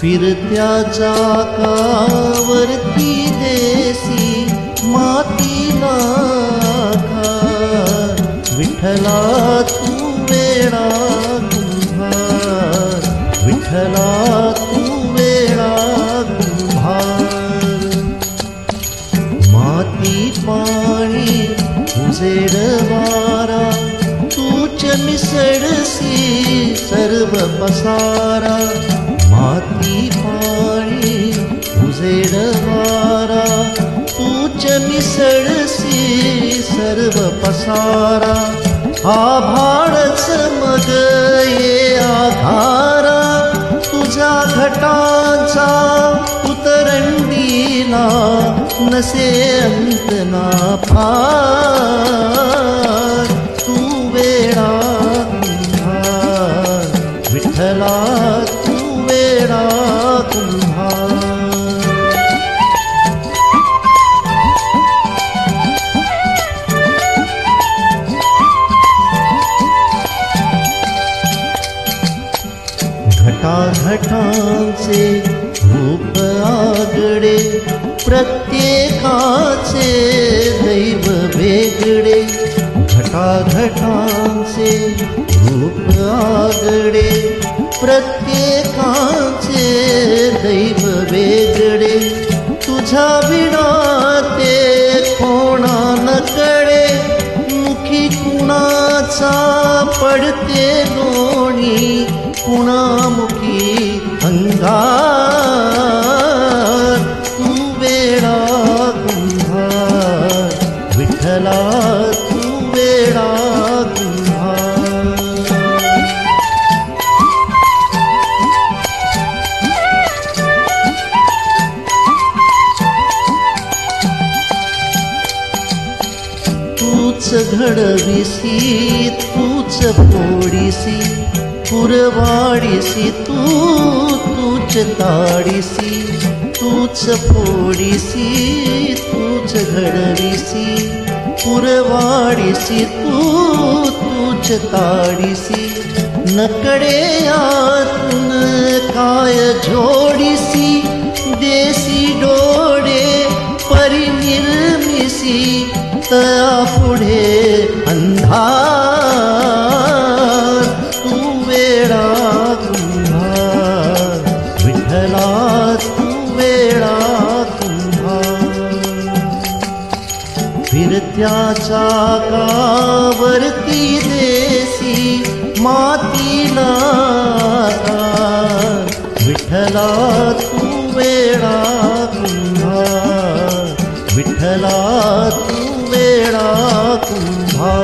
फिरत्या चाकावरती देसी मातीला आकार, विठ्ठला तू वेडा कुंभार, विठ्ठला तू वेडा कुंभार. माती पाणी उजेड वारा तूच मिसळसी सर्व पसारा. माती पाणी उजेड वारा तूच मिसळसी सर्व पसारा. आभाळच मग ये आधारा तुझ्या घटाचा उतरंडीला नसे अंत ना फार. तू वेडा कुंभार, विठ्ठला तू वेडा कुंभार. घटाघटांचे रूप आगळे, प्रत्येकाचे दैव वेगळे. घटाघटांचे रूप आगळे, प्रत्येकाचे दैव वेगळे. तुझ्या विना ते कोणा न कळे, मुखी कुणाचा पडते लोणी, कुणामुखी अंगार. तू वेडा कुंभार, विठ्ठला तू वेडा कुंभार. तूच घडविसी तूच फोडीसी, पुरवाडीसी तूच ताडीसी. तूच फोडीसी तूच घडविसी, पुरवाडीसी तूच ताडीसी. नकडे यातून काय जोडीसी, देसी डोळे परिनिर्मिसी. तया पुढे अंधार. तू वेडा कुंभार, विठ्ठला तू वेडा कुंभार. फिरत्या चाकावरती देसी मातीला आकार, विठ्ठला तू वेडा कुंभार, विठ्ठला तू वेडा कुंभार.